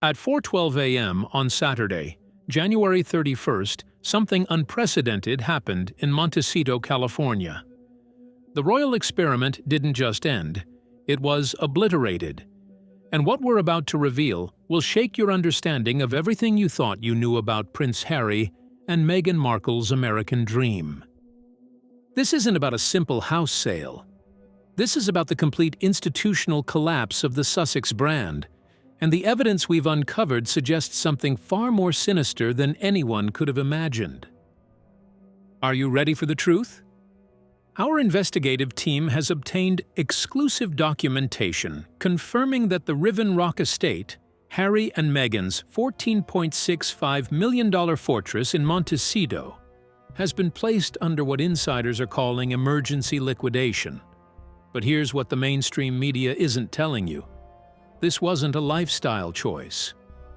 At 4:12 a.m. on Saturday, January 31st, something unprecedented happened in Montecito, California. The royal experiment didn't just end, it was obliterated. And what we're about to reveal will shake your understanding of everything you thought you knew about Prince Harry and Meghan Markle's American dream. This isn't about a simple house sale. This is about the complete institutional collapse of the Sussex brand, and the evidence we've uncovered suggests something far more sinister than anyone could have imagined. Are you ready for the truth? Our investigative team has obtained exclusive documentation confirming that the Riven Rock estate, Harry and Meghan's $14.65 million fortress in Montecito, has been placed under what insiders are calling emergency liquidation. But here's what the mainstream media isn't telling you. This wasn't a lifestyle choice.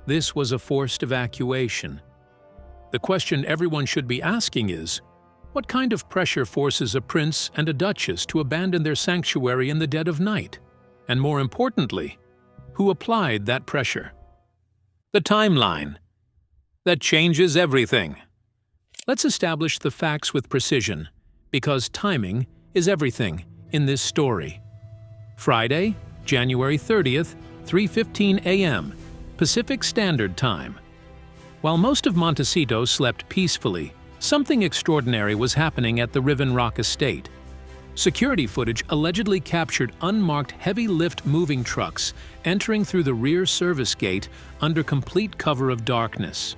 This was a forced evacuation. The question everyone should be asking is, what kind of pressure forces a prince and a duchess to abandon their sanctuary in the dead of night? And more importantly, who applied that pressure? The timeline. That changes everything. Let's establish the facts with precision, because timing is everything in this story. Friday, January 30th, 3:15 a.m. Pacific Standard Time. While most of Montecito slept peacefully, something extraordinary was happening at the Riven Rock estate. Security footage allegedly captured unmarked heavy lift moving trucks entering through the rear service gate under complete cover of darkness.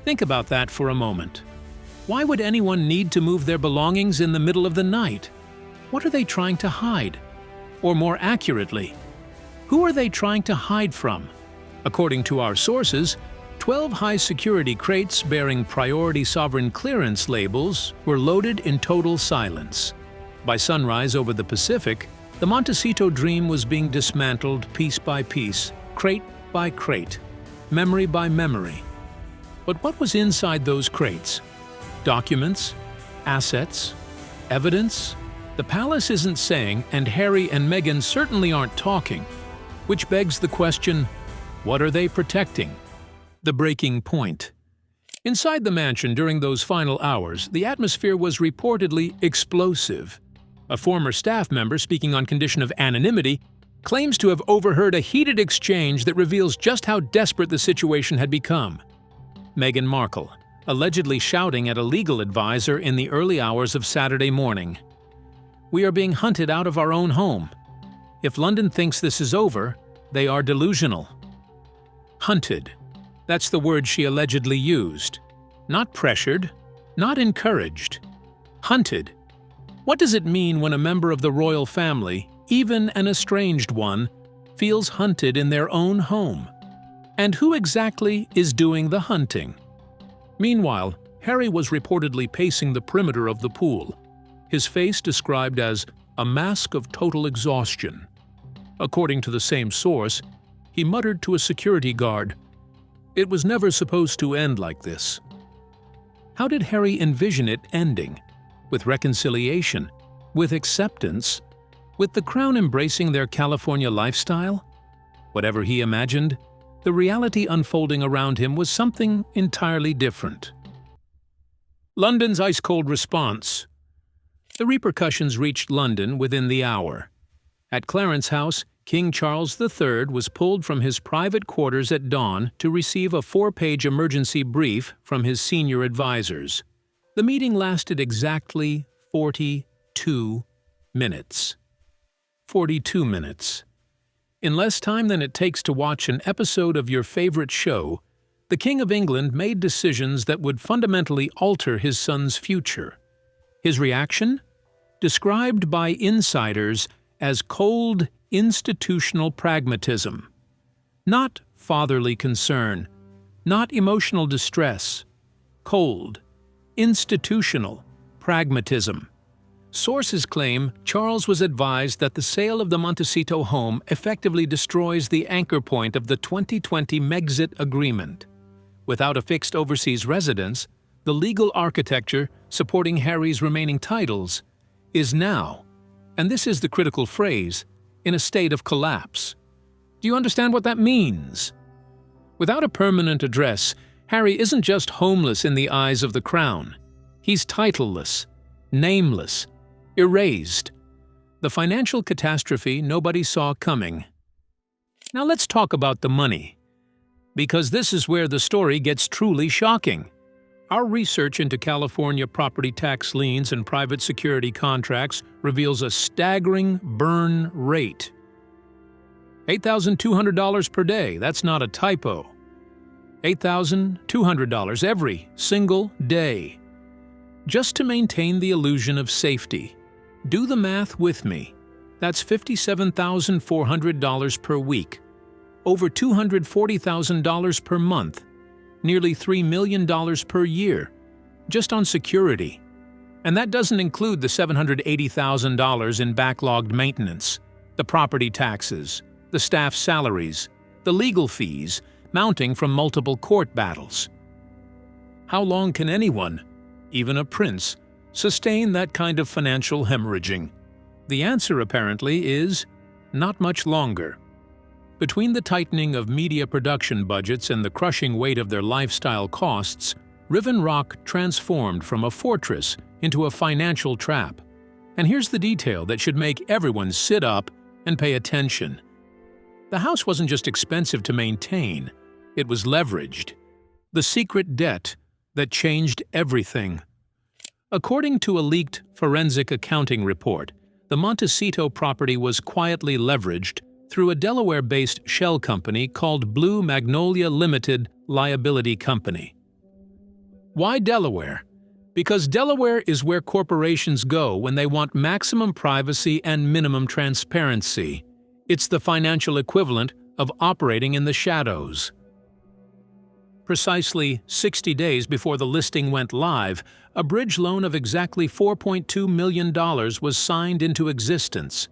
Think about that for a moment. Why would anyone need to move their belongings in the middle of the night? What are they trying to hide? Or more accurately, who are they trying to hide from? According to our sources, 12 high-security crates bearing priority sovereign clearance labels were loaded in total silence. By sunrise over the Pacific, the Montecito dream was being dismantled piece by piece, crate by crate, memory by memory. But what was inside those crates? Documents? Assets? Evidence? The palace isn't saying, and Harry and Meghan certainly aren't talking. Which begs the question, what are they protecting? The breaking point. Inside the mansion during those final hours, the atmosphere was reportedly explosive. A former staff member, speaking on condition of anonymity, claims to have overheard a heated exchange that reveals just how desperate the situation had become. Meghan Markle, allegedly shouting at a legal advisor in the early hours of Saturday morning. "We are being hunted out of our own home. If London thinks this is over, they are delusional." Hunted. That's the word she allegedly used. Not pressured, not encouraged. Hunted. What does it mean when a member of the royal family, even an estranged one, feels hunted in their own home? And who exactly is doing the hunting? Meanwhile, Harry was reportedly pacing the perimeter of the pool, his face described as a mask of total exhaustion. According to the same source, he muttered to a security guard, "It was never supposed to end like this." How did Harry envision it ending? With reconciliation? With acceptance? With the crown embracing their California lifestyle? Whatever he imagined, the reality unfolding around him was something entirely different. London's ice-cold response. The repercussions reached London within the hour. At Clarence House, King Charles III was pulled from his private quarters at dawn to receive a 4-page emergency brief from his senior advisors. The meeting lasted exactly 42 minutes. 42 minutes. In less time than it takes to watch an episode of your favorite show, the King of England made decisions that would fundamentally alter his son's future. His reaction? Described by insiders as cold, institutional pragmatism. Not fatherly concern, not emotional distress. Cold, institutional pragmatism. Sources claim Charles was advised that the sale of the Montecito home effectively destroys the anchor point of the 2020 Megxit agreement. Without a fixed overseas residence, the legal architecture supporting Harry's remaining titles is now, and this is the critical phrase, in a state of collapse. Do you understand what that means? Without a permanent address, Harry isn't just homeless in the eyes of the Crown. He's titleless, nameless, erased. The financial catastrophe nobody saw coming. Now let's talk about the money, because this is where the story gets truly shocking. Our research into California property tax liens and private security contracts reveals a staggering burn rate. $8,200 per day, that's not a typo. $8,200 every single day. Just to maintain the illusion of safety. Do the math with me. That's $57,400 per week. Over $240,000 per month. Nearly $3 million per year, just on security. And that doesn't include the $780,000 in backlogged maintenance, the property taxes, the staff salaries, the legal fees mounting from multiple court battles. How long can anyone, even a prince, sustain that kind of financial hemorrhaging? The answer, apparently, is not much longer. Between the tightening of media production budgets and the crushing weight of their lifestyle costs, Riven Rock transformed from a fortress into a financial trap. And here's the detail that should make everyone sit up and pay attention. The house wasn't just expensive to maintain, it was leveraged. The secret debt that changed everything. According to a leaked forensic accounting report, the Montecito property was quietly leveraged through a Delaware-based shell company called Blue Magnolia Limited Liability Company. Why Delaware? Because Delaware is where corporations go when they want maximum privacy and minimum transparency. It's the financial equivalent of operating in the shadows. Precisely 60 days before the listing went live, a bridge loan of exactly $4.2 million was signed into existence.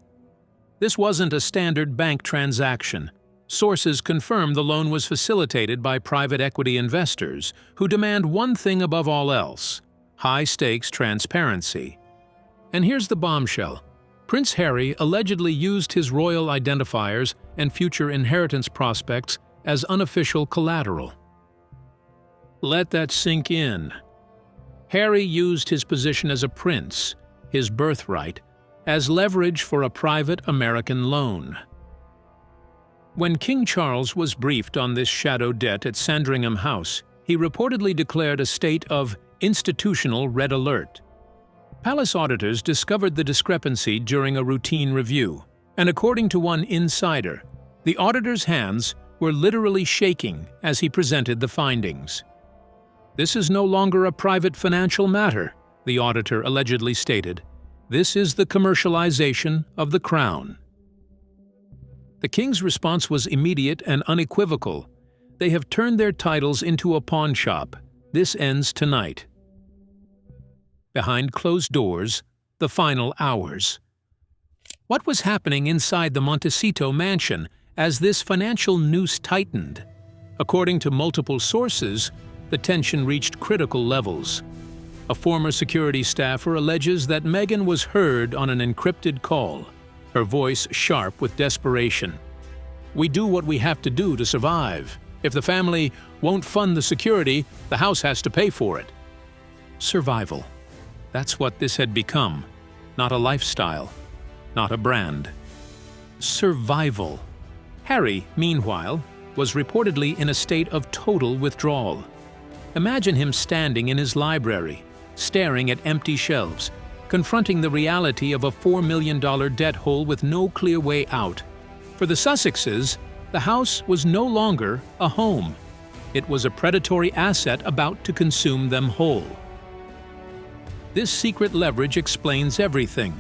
This wasn't a standard bank transaction. Sources confirm the loan was facilitated by private equity investors who demand one thing above all else: high-stakes transparency. And here's the bombshell. Prince Harry allegedly used his royal identifiers and future inheritance prospects as unofficial collateral. Let that sink in. Harry used his position as a prince, his birthright, as leverage for a private American loan. When King Charles was briefed on this shadow debt at Sandringham House, he reportedly declared a state of institutional red alert. Palace auditors discovered the discrepancy during a routine review, and according to one insider, the auditor's hands were literally shaking as he presented the findings. "This is no longer a private financial matter," the auditor allegedly stated. "This is the commercialization of the Crown." The king's response was immediate and unequivocal. "They have turned their titles into a pawn shop. This ends tonight." Behind closed doors, the final hours. What was happening inside the Montecito mansion as this financial noose tightened? According to multiple sources, the tension reached critical levels. A former security staffer alleges that Meghan was heard on an encrypted call, her voice sharp with desperation. "We do what we have to do to survive. If the family won't fund the security, the house has to pay for it." Survival. That's what this had become. Not a lifestyle, not a brand. Survival. Harry, meanwhile, was reportedly in a state of total withdrawal. Imagine him standing in his library, staring at empty shelves, confronting the reality of a $4 million debt hole with no clear way out. For the Sussexes, the house was no longer a home. It was a predatory asset about to consume them whole. This secret leverage explains everything: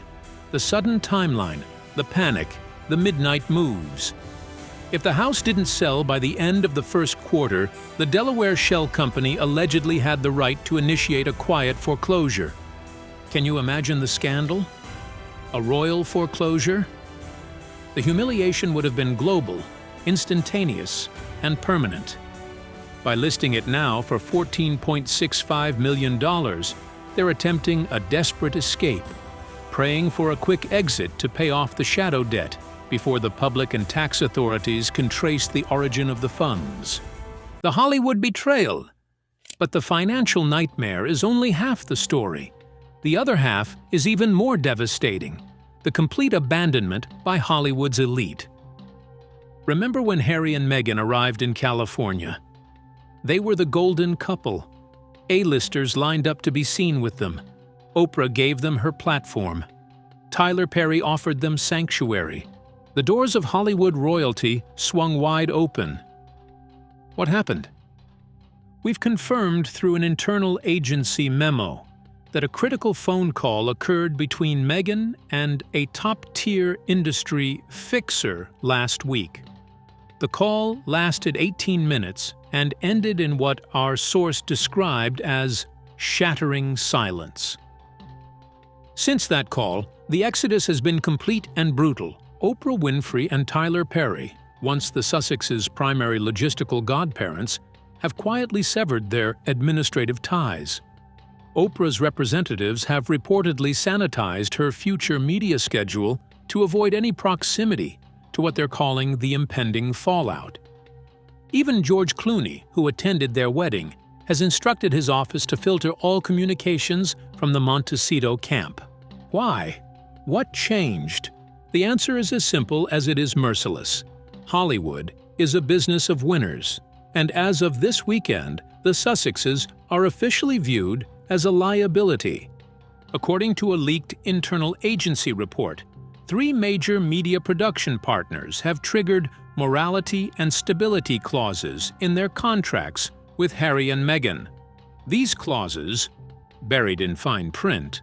the sudden timeline, the panic, the midnight moves. If the house didn't sell by the end of the first quarter, the Delaware shell company allegedly had the right to initiate a quiet foreclosure. Can you imagine the scandal? A royal foreclosure? The humiliation would have been global, instantaneous, and permanent. By listing it now for $14.65 million, they're attempting a desperate escape, praying for a quick exit to pay off the shadow debt before the public and tax authorities can trace the origin of the funds. The Hollywood betrayal. But the financial nightmare is only half the story. The other half is even more devastating: the complete abandonment by Hollywood's elite. Remember when Harry and Meghan arrived in California? They were the golden couple. A-listers lined up to be seen with them. Oprah gave them her platform. Tyler Perry offered them sanctuary. The doors of Hollywood royalty swung wide open. What happened? We've confirmed through an internal agency memo that a critical phone call occurred between Meghan and a top-tier industry fixer last week. The call lasted 18 minutes and ended in what our source described as shattering silence. Since that call, the exodus has been complete and brutal. Oprah Winfrey and Tyler Perry, once the Sussex's primary logistical godparents, have quietly severed their administrative ties. Oprah's representatives have reportedly sanitized her future media schedule to avoid any proximity to what they're calling the impending fallout. Even George Clooney, who attended their wedding, has instructed his office to filter all communications from the Montecito camp. Why? What changed? The answer is as simple as it is merciless. Hollywood is a business of winners, and as of this weekend, the Sussexes are officially viewed as a liability. According to a leaked internal agency report, 3 major media production partners have triggered morality and stability clauses in their contracts with Harry and Meghan. These clauses, buried in fine print,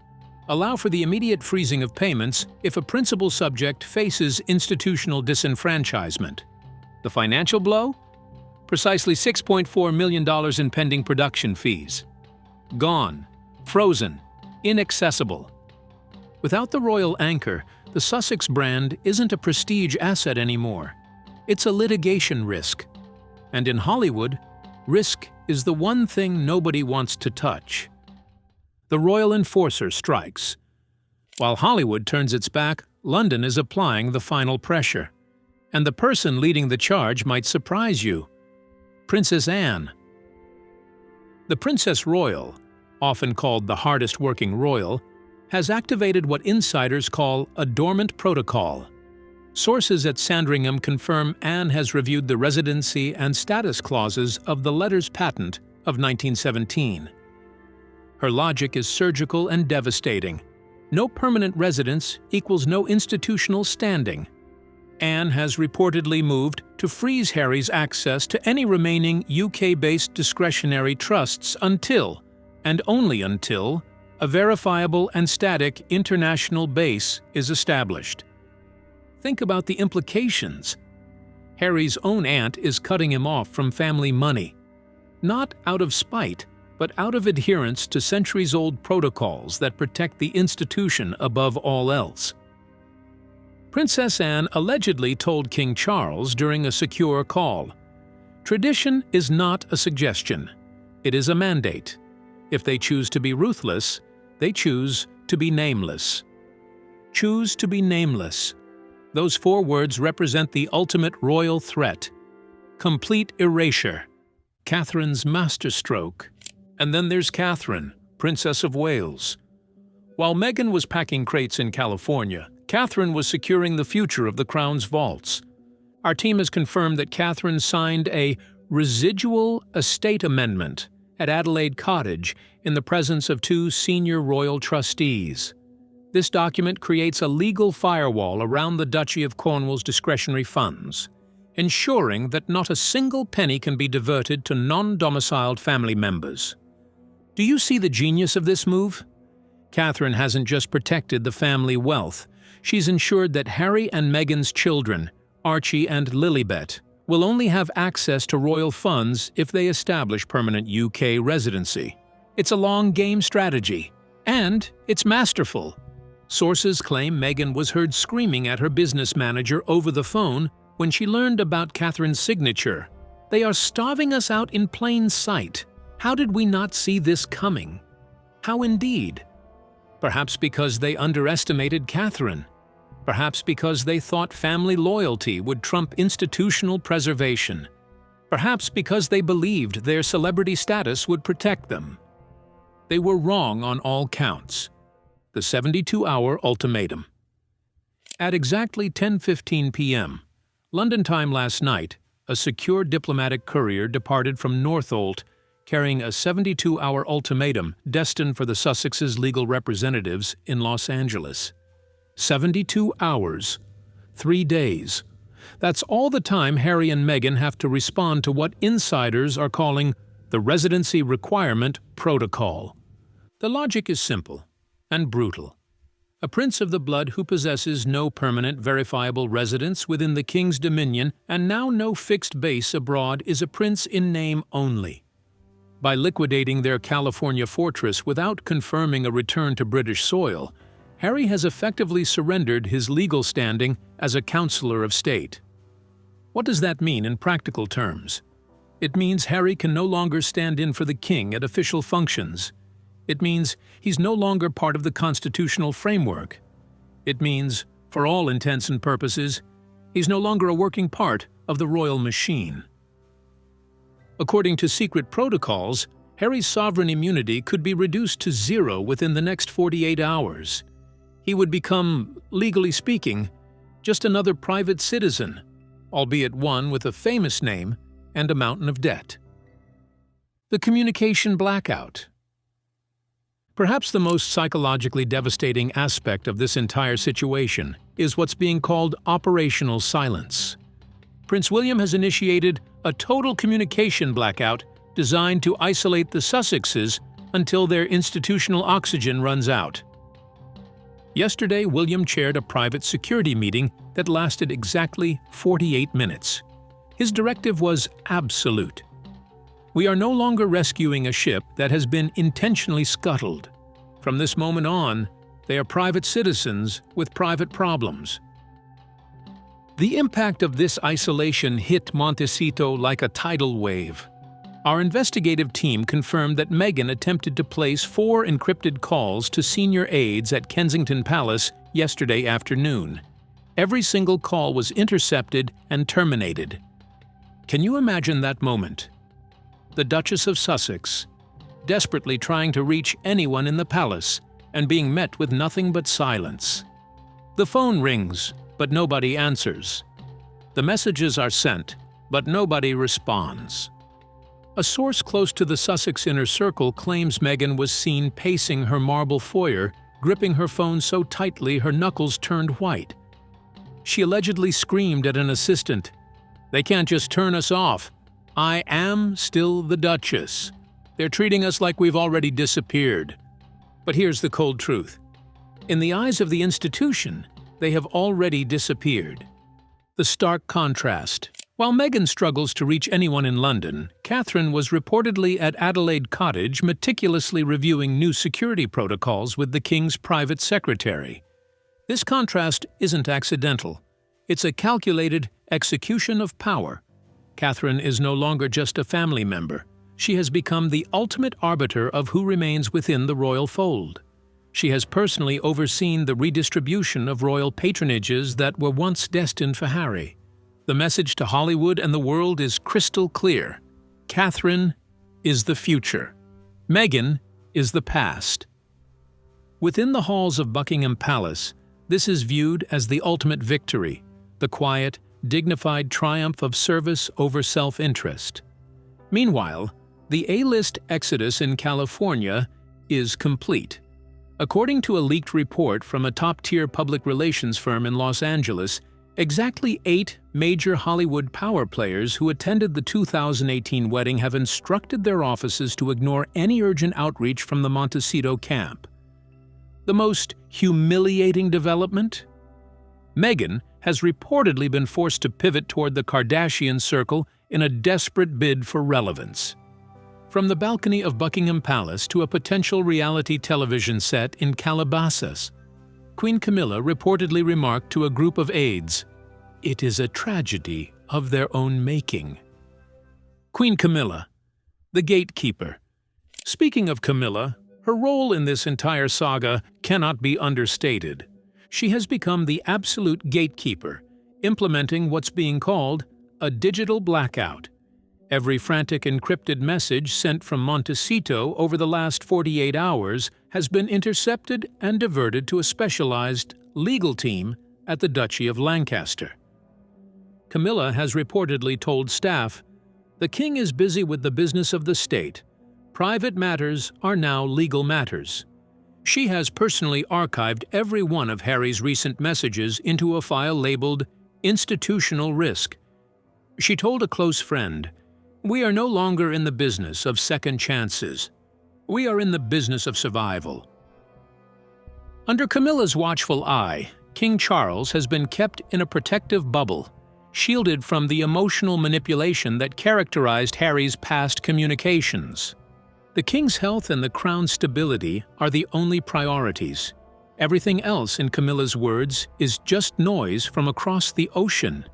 allow for the immediate freezing of payments if a principal subject faces institutional disenfranchisement. The financial blow? Precisely $6.4 million in pending production fees. Gone, frozen, inaccessible. Without the royal anchor, the Sussex brand isn't a prestige asset anymore. It's a litigation risk. And in Hollywood, risk is the one thing nobody wants to touch. The royal enforcer strikes. While Hollywood turns its back, London is applying the final pressure. And the person leading the charge might surprise you: Princess Anne. The Princess Royal, often called the hardest-working royal, has activated what insiders call a dormant protocol. Sources at Sandringham confirm Anne has reviewed the residency and status clauses of the letters patent of 1917. Her logic is surgical and devastating. No permanent residence equals no institutional standing. Anne has reportedly moved to freeze Harry's access to any remaining UK-based discretionary trusts until, and only until, a verifiable and static international base is established. Think about the implications. Harry's own aunt is cutting him off from family money, not out of spite, but out of adherence to centuries-old protocols that protect the institution above all else. Princess Anne allegedly told King Charles during a secure call, "Tradition is not a suggestion. It is a mandate. If they choose to be ruthless, they choose to be nameless." Choose to be nameless. Those 4 words represent the ultimate royal threat. Complete erasure. Catherine's masterstroke. And then there's Catherine, Princess of Wales. While Meghan was packing crates in California, Catherine was securing the future of the Crown's vaults. Our team has confirmed that Catherine signed a residual estate amendment at Adelaide Cottage in the presence of 2 senior royal trustees. This document creates a legal firewall around the Duchy of Cornwall's discretionary funds, ensuring that not a single penny can be diverted to non-domiciled family members. Do you see the genius of this move? Catherine hasn't just protected the family wealth, she's ensured that Harry and Meghan's children, Archie and Lilibet, will only have access to royal funds if they establish permanent UK residency. It's a long-game strategy, and it's masterful. Sources claim Meghan was heard screaming at her business manager over the phone when she learned about Catherine's signature. "They are starving us out in plain sight. How did we not see this coming?" How indeed? Perhaps because they underestimated Catherine. Perhaps because they thought family loyalty would trump institutional preservation. Perhaps because they believed their celebrity status would protect them. They were wrong on all counts. The 72-hour ultimatum. At exactly 10:15 p.m., London time last night, a secure diplomatic courier departed from Northolt carrying a 72-hour ultimatum destined for the Sussex's legal representatives in Los Angeles. 72 hours. 3 days. That's all the time Harry and Meghan have to respond to what insiders are calling the residency requirement protocol. The logic is simple and brutal. A prince of the blood who possesses no permanent verifiable residence within the king's dominion and now no fixed base abroad is a prince in name only. By liquidating their California fortress without confirming a return to British soil, Harry has effectively surrendered his legal standing as a counselor of state. What does that mean in practical terms? It means Harry can no longer stand in for the king at official functions. It means he's no longer part of the constitutional framework. It means, for all intents and purposes, he's no longer a working part of the royal machine. According to secret protocols, Harry's sovereign immunity could be reduced to 0 within the next 48 hours. He would become, legally speaking, just another private citizen, albeit one with a famous name and a mountain of debt. The communication blackout. Perhaps the most psychologically devastating aspect of this entire situation is what's being called operational silence. Prince William has initiated a total communication blackout designed to isolate the Sussexes until their institutional oxygen runs out. Yesterday, William chaired a private security meeting that lasted exactly 48 minutes. His directive was absolute. We are no longer rescuing a ship that has been intentionally scuttled. From this moment on, they are private citizens with private problems. The impact of this isolation hit Montecito like a tidal wave. Our investigative team confirmed that Meghan attempted to place 4 encrypted calls to senior aides at Kensington Palace yesterday afternoon. Every single call was intercepted and terminated. Can you imagine that moment? The Duchess of Sussex, desperately trying to reach anyone in the palace and being met with nothing but silence. The phone rings, but nobody answers. The messages are sent, but nobody responds. A source close to the Sussex inner circle claims Meghan was seen pacing her marble foyer, gripping her phone so tightly her knuckles turned white. She allegedly screamed at an assistant, "They can't just turn us off. I am still the Duchess. They're treating us like we've already disappeared." But here's the cold truth. In the eyes of the institution, they have already disappeared. The stark contrast. While Meghan struggles to reach anyone in London, Catherine was reportedly at Adelaide Cottage meticulously reviewing new security protocols with the King's private secretary. This contrast isn't accidental. It's a calculated execution of power. Catherine is no longer just a family member. She has become the ultimate arbiter of who remains within the royal fold. She has personally overseen the redistribution of royal patronages that were once destined for Harry. The message to Hollywood and the world is crystal clear. Catherine is the future. Meghan is the past. Within the halls of Buckingham Palace, this is viewed as the ultimate victory, the quiet, dignified triumph of service over self-interest. Meanwhile, the A-list exodus in California is complete. According to a leaked report from a top-tier public relations firm in Los Angeles, exactly 8 major Hollywood power players who attended the 2018 wedding have instructed their offices to ignore any urgent outreach from the Montecito camp. The most humiliating development? Meghan has reportedly been forced to pivot toward the Kardashian circle in a desperate bid for relevance. From the balcony of Buckingham Palace to a potential reality television set in Calabasas, Queen Camilla reportedly remarked to a group of aides, "It is a tragedy of their own making." Queen Camilla, the gatekeeper. Speaking of Camilla, her role in this entire saga cannot be understated. She has become the absolute gatekeeper, implementing what's being called a digital blackout. Every frantic encrypted message sent from Montecito over the last 48 hours has been intercepted and diverted to a specialized legal team at the Duchy of Lancaster. Camilla has reportedly told staff, "The king is busy with the business of the state. Private matters are now legal matters." She has personally archived every one of Harry's recent messages into a file labeled Institutional Risk. She told a close friend, "We are no longer in the business of second chances. We are in the business of survival." Under Camilla's watchful eye, King Charles has been kept in a protective bubble, shielded from the emotional manipulation that characterized Harry's past communications. The king's health and the crown's stability are the only priorities. Everything else, in Camilla's words, is just noise from across the ocean.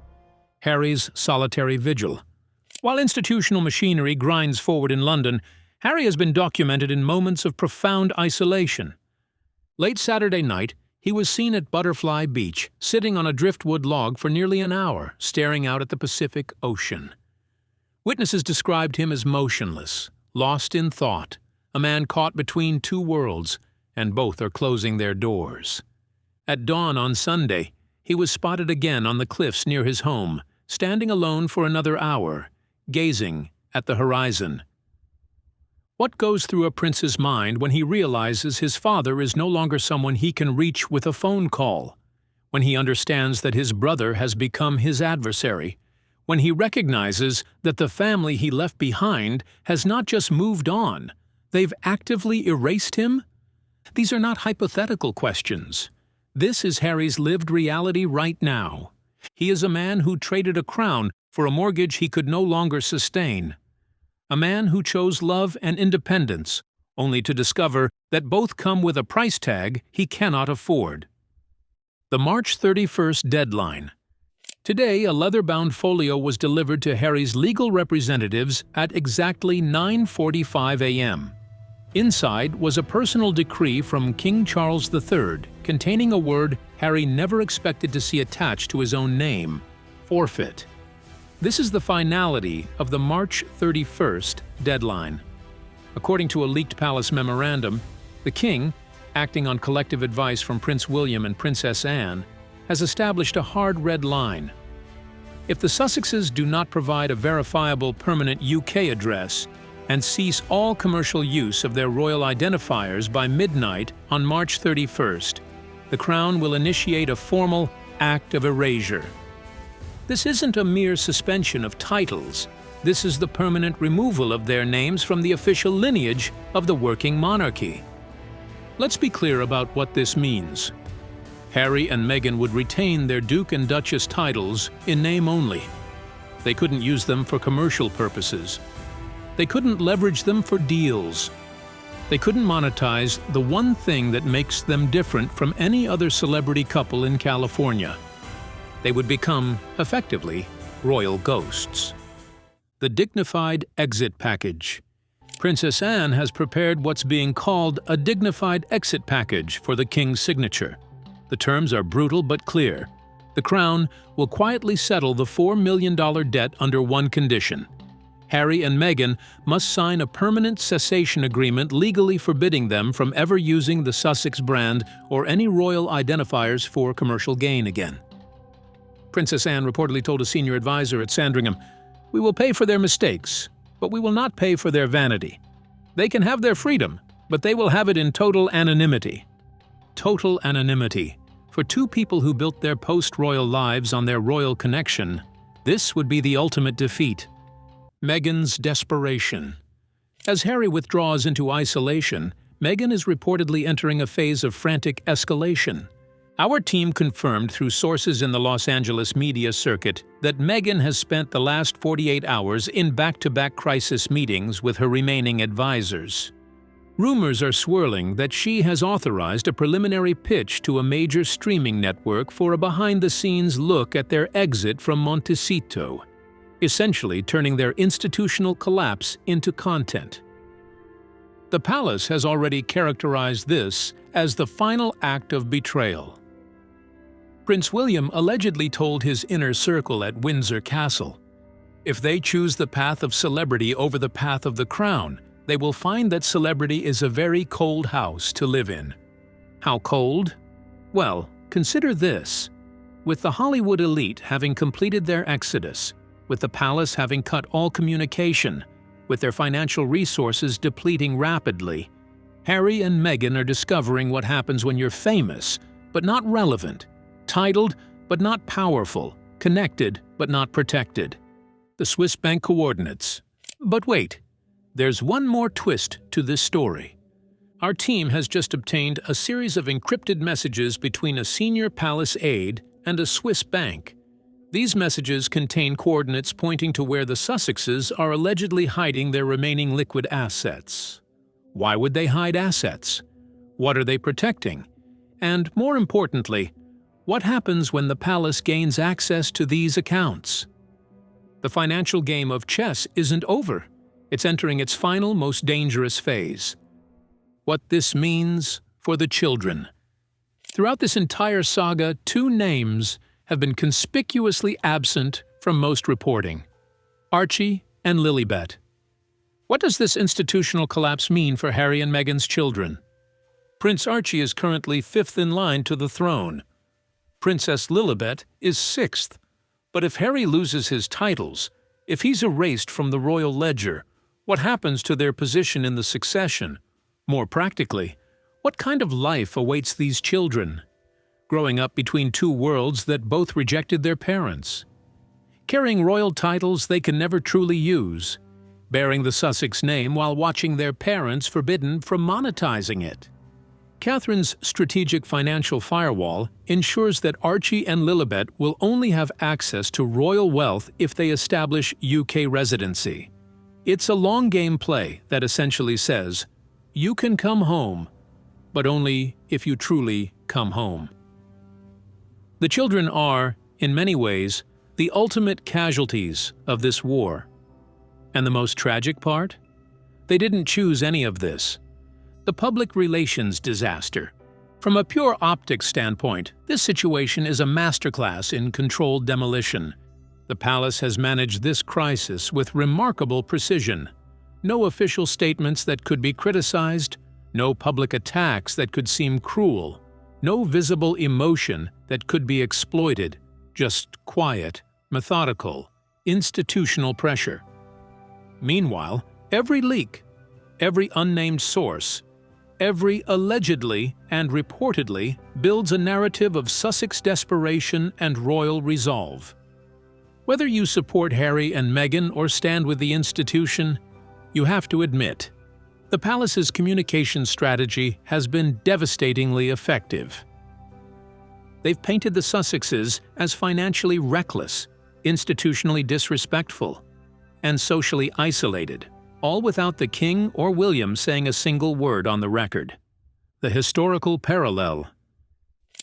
Harry's solitary vigil. While institutional machinery grinds forward in London, Harry has been documented in moments of profound isolation. Late Saturday night, he was seen at Butterfly Beach, sitting on a driftwood log for nearly an hour, staring out at the Pacific Ocean. Witnesses described him as motionless, lost in thought, a man caught between two worlds, and both are closing their doors. At dawn on Sunday, he was spotted again on the cliffs near his home, standing alone for another hour, gazing at the horizon. What goes through a prince's mind when he realizes his father is no longer someone he can reach with a phone call? When he understands that his brother has become his adversary? When he recognizes that the family he left behind has not just moved on, they've actively erased him? These are not hypothetical questions. This is Harry's lived reality right now. He is a man who traded a crown for a mortgage he could no longer sustain. A man who chose love and independence, only to discover that both come with a price tag he cannot afford. The March 31st deadline. Today, a leather-bound folio was delivered to Harry's legal representatives at exactly 9:45 a.m. Inside was a personal decree from King Charles III containing a word Harry never expected to see attached to his own name: forfeit. This is the finality of the March 31st deadline. According to a leaked palace memorandum, the king, acting on collective advice from Prince William and Princess Anne, has established a hard red line. If the Sussexes do not provide a verifiable permanent UK address and cease all commercial use of their royal identifiers by midnight on March 31st, the Crown will initiate a formal act of erasure. This isn't a mere suspension of titles. This is the permanent removal of their names from the official lineage of the working monarchy. Let's be clear about what this means. Harry and Meghan would retain their Duke and Duchess titles in name only. They couldn't use them for commercial purposes. They couldn't leverage them for deals. They couldn't monetize the one thing that makes them different from any other celebrity couple in California. They would become, effectively, royal ghosts. The dignified exit package. Princess Anne has prepared what's being called a dignified exit package for the king's signature. The terms are brutal but clear. The Crown will quietly settle the $4 million debt under one condition. Harry and Meghan must sign a permanent cessation agreement legally forbidding them from ever using the Sussex brand or any royal identifiers for commercial gain again. Princess Anne reportedly told a senior advisor at Sandringham, "We will pay for their mistakes, but we will not pay for their vanity. They can have their freedom, but they will have it in total anonymity." Total anonymity. For two people who built their post-royal lives on their royal connection, this would be the ultimate defeat. Meghan's desperation. As Harry withdraws into isolation, Meghan is reportedly entering a phase of frantic escalation. Our team confirmed through sources in the Los Angeles media circuit that Meghan has spent the last 48 hours in back-to-back crisis meetings with her remaining advisors. Rumors are swirling that she has authorized a preliminary pitch to a major streaming network for a behind-the-scenes look at their exit from Montecito, essentially turning their institutional collapse into content. The palace has already characterized this as the final act of betrayal. Prince William allegedly told his inner circle at Windsor Castle, If they choose the path of celebrity over the path of the crown, they will find that celebrity is a very cold house to live in. How cold? Well, consider this. With the Hollywood elite having completed their exodus, with the palace having cut all communication, with their financial resources depleting rapidly, Harry and Meghan are discovering what happens when you're famous, but not relevant, titled, but not powerful, connected, but not protected. The Swiss bank coordinates. But wait, there's one more twist to this story. Our team has just obtained a series of encrypted messages between a senior palace aide and a Swiss bank. These messages contain coordinates pointing to where the Sussexes are allegedly hiding their remaining liquid assets. Why would they hide assets? What are they protecting? And more importantly, what happens when the palace gains access to these accounts? The financial game of chess isn't over. It's entering its final, most dangerous phase. What this means for the children. Throughout this entire saga, two names have been conspicuously absent from most reporting: Archie and Lilibet. What does this institutional collapse mean for Harry and Meghan's children? Prince Archie is currently 5th in line to the throne. Princess Lilibet is 6th. But if Harry loses his titles, if he's erased from the royal ledger, what happens to their position in the succession? More practically, what kind of life awaits these children? Growing up between two worlds that both rejected their parents. Carrying royal titles they can never truly use. Bearing the Sussex name while watching their parents forbidden from monetizing it. Catherine's strategic financial firewall ensures that Archie and Lilibet will only have access to royal wealth if they establish UK residency. It's a long-game play that essentially says, you can come home, but only if you truly come home. The children are, in many ways, the ultimate casualties of this war. And the most tragic part? They didn't choose any of this. The public relations disaster. From a pure optics standpoint, this situation is a masterclass in controlled demolition. The palace has managed this crisis with remarkable precision. No official statements that could be criticized, no public attacks that could seem cruel, no visible emotion that could be exploited, just quiet, methodical, institutional pressure. Meanwhile, every leak, every unnamed source, every allegedly and reportedly builds a narrative of Sussex desperation and royal resolve. Whether you support Harry and Meghan or stand with the institution, you have to admit, the palace's communication strategy has been devastatingly effective. They've painted the Sussexes as financially reckless, institutionally disrespectful, and socially isolated, all without the King or William saying a single word on the record. The historical parallel.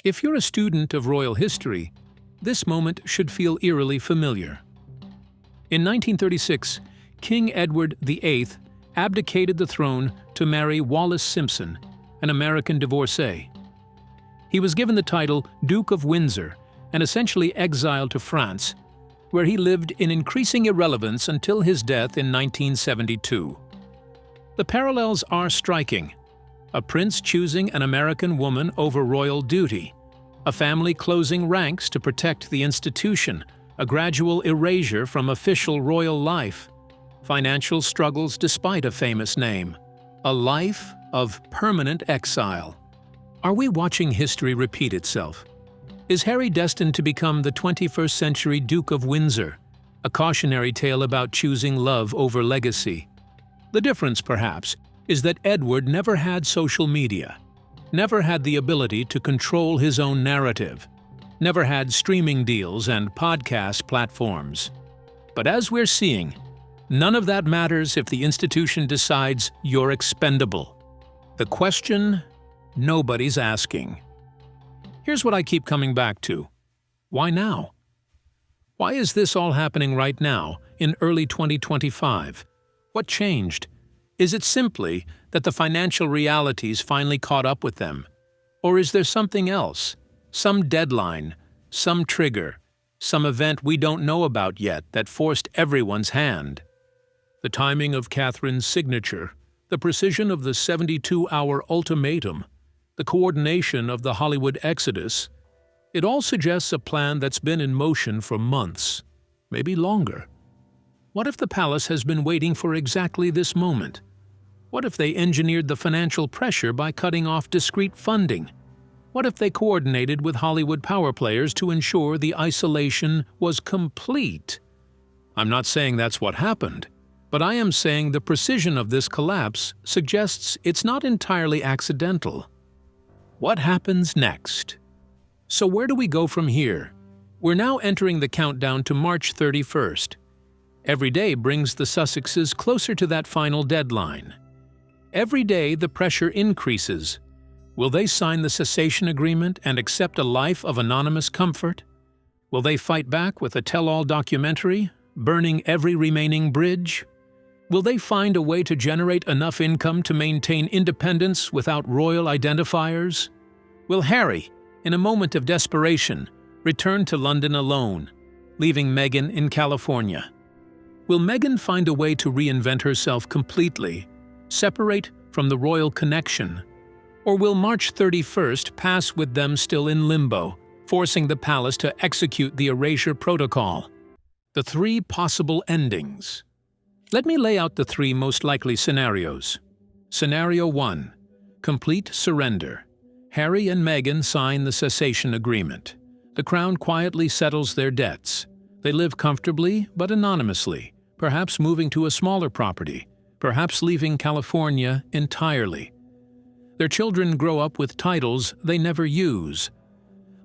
If you're a student of royal history, this moment should feel eerily familiar. In 1936, King Edward VIII abdicated the throne to marry Wallis Simpson, an American divorcee. He was given the title Duke of Windsor and essentially exiled to France, where he lived in increasing irrelevance until his death in 1972. The parallels are striking. A prince choosing an American woman over royal duty, a family closing ranks to protect the institution, a gradual erasure from official royal life, financial struggles despite a famous name, a life of permanent exile. Are we watching history repeat itself? Is Harry destined to become the 21st century Duke of Windsor, a cautionary tale about choosing love over legacy? The difference, perhaps, is that Edward never had social media, never had the ability to control his own narrative, never had streaming deals and podcast platforms. But as we're seeing, none of that matters if the institution decides you're expendable. The question nobody's asking. Here's what I keep coming back to. Why now? Why is this all happening right now, in early 2025? What changed? Is it simply that the financial realities finally caught up with them? Or is there something else? Some deadline, some trigger, some event we don't know about yet that forced everyone's hand. The timing of Catherine's signature, the precision of the 72-hour ultimatum, the coordination of the Hollywood exodus, it all suggests a plan that's been in motion for months, maybe longer. What if the palace has been waiting for exactly this moment? What if they engineered the financial pressure by cutting off discrete funding? What if they coordinated with Hollywood power players to ensure the isolation was complete? I'm not saying that's what happened, but I am saying the precision of this collapse suggests it's not entirely accidental. What happens next? So where do we go from here? We're now entering the countdown to March 31st. Every day brings the Sussexes closer to that final deadline. Every day the pressure increases. Will they sign the cessation agreement and accept a life of anonymous comfort? Will they fight back with a tell-all documentary, burning every remaining bridge? Will they find a way to generate enough income to maintain independence without royal identifiers? Will Harry, in a moment of desperation, return to London alone, leaving Meghan in California? Will Meghan find a way to reinvent herself completely, separate from the royal connection? Or will March 31st pass with them still in limbo, forcing the palace to execute the erasure protocol? The three possible endings. Let me lay out the three most likely scenarios. Scenario 1. Complete surrender. Harry and Meghan sign the cessation agreement. The Crown quietly settles their debts. They live comfortably but anonymously, perhaps moving to a smaller property, perhaps leaving California entirely. Their children grow up with titles they never use.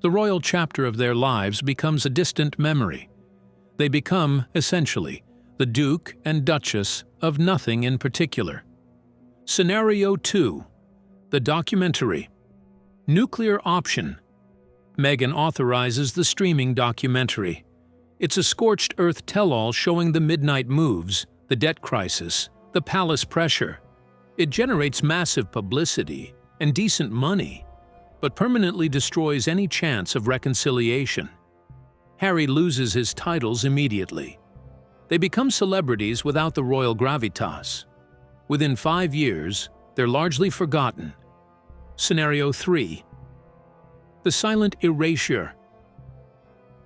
The royal chapter of their lives becomes a distant memory. They become, essentially, the Duke and Duchess of nothing in particular. Scenario 2. The documentary. Nuclear option. Meghan authorizes the streaming documentary. It's a scorched earth tell-all showing the midnight moves, the debt crisis, the palace pressure. It generates massive publicity and decent money, but permanently destroys any chance of reconciliation. Harry loses his titles immediately. They become celebrities without the royal gravitas. Within 5 years, they're largely forgotten. Scenario 3. The silent erasure.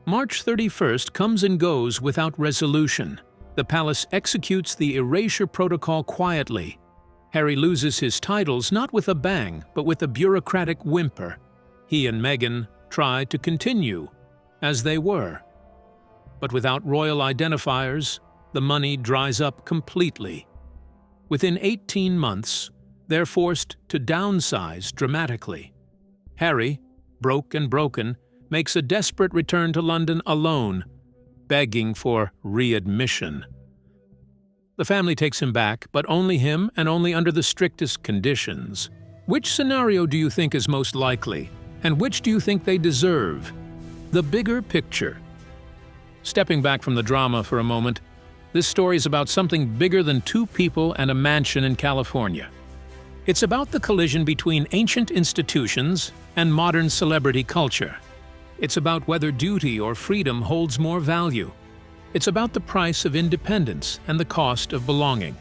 March 31st comes and goes without resolution. The palace executes the erasure protocol quietly. Harry loses his titles not with a bang, but with a bureaucratic whimper. He and Meghan try to continue as they were. But without royal identifiers, the money dries up completely. Within 18 months, they're forced to downsize dramatically. Harry, broke and broken, makes a desperate return to London alone, begging for readmission. The family takes him back, but only him and only under the strictest conditions. Which scenario do you think is most likely, and which do you think they deserve? The bigger picture. Stepping back from the drama for a moment, this story is about something bigger than two people and a mansion in California. It's about the collision between ancient institutions and modern celebrity culture. It's about whether duty or freedom holds more value. It's about the price of independence and the cost of belonging.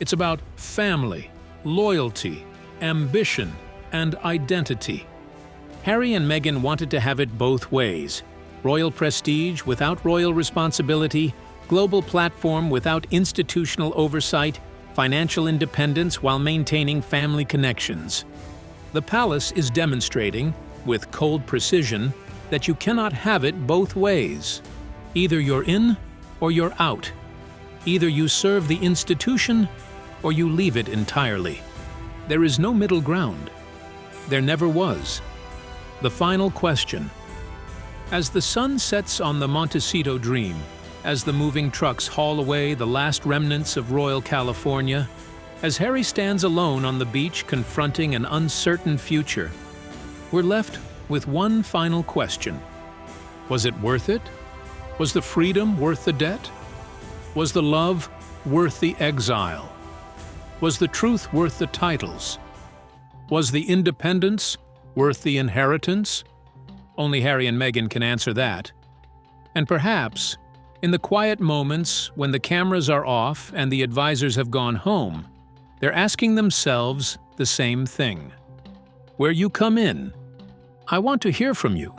It's about family, loyalty, ambition, and identity. Harry and Meghan wanted to have it both ways. Royal prestige without royal responsibility, global platform without institutional oversight, financial independence while maintaining family connections. The palace is demonstrating, with cold precision, that you cannot have it both ways. Either you're in or you're out. Either you serve the institution or you leave it entirely. There is no middle ground. There never was. The final question. As the sun sets on the Montecito dream, as the moving trucks haul away the last remnants of Royal California, as Harry stands alone on the beach confronting an uncertain future, we're left with one final question. Was it worth it? Was the freedom worth the debt? Was the love worth the exile? Was the truth worth the titles? Was the independence worth the inheritance? Only Harry and Meghan can answer that. And perhaps, in the quiet moments when the cameras are off and the advisors have gone home, they're asking themselves the same thing. Where you come in? I want to hear from you.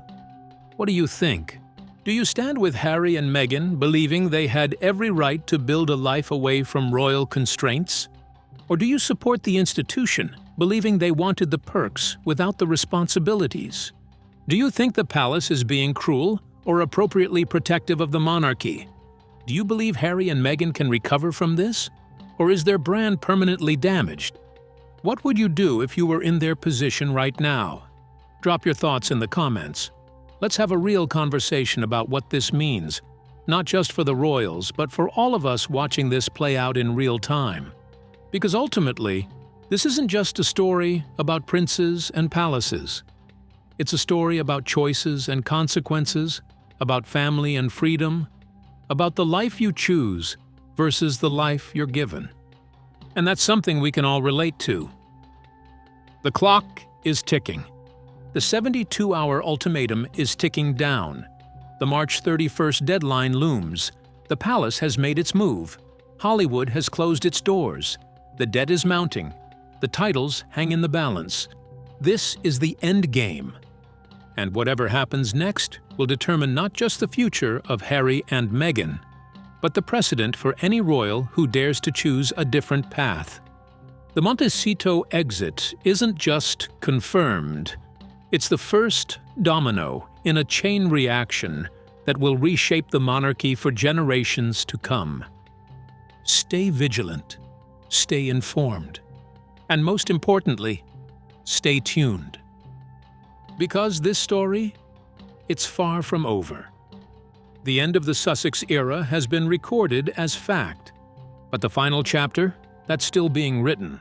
What do you think? Do you stand with Harry and Meghan, believing they had every right to build a life away from royal constraints? Or do you support the institution, believing they wanted the perks without the responsibilities? Do you think the palace is being cruel or appropriately protective of the monarchy? Do you believe Harry and Meghan can recover from this? Or is their brand permanently damaged? What would you do if you were in their position right now? Drop your thoughts in the comments. Let's have a real conversation about what this means, not just for the royals, but for all of us watching this play out in real time. Because ultimately, this isn't just a story about princes and palaces. It's a story about choices and consequences, about family and freedom, about the life you choose versus the life you're given. And that's something we can all relate to. The clock is ticking. The 72-hour ultimatum is ticking down. The March 31st deadline looms. The palace has made its move. Hollywood has closed its doors. The debt is mounting. The titles hang in the balance. This is the end game. And whatever happens next will determine not just the future of Harry and Meghan, but the precedent for any royal who dares to choose a different path. The Montecito exit isn't just confirmed. It's the first domino in a chain reaction that will reshape the monarchy for generations to come. Stay vigilant, stay informed, and most importantly, stay tuned. Because this story, it's far from over. The end of the Sussex era has been recorded as fact, but the final chapter, that's still being written.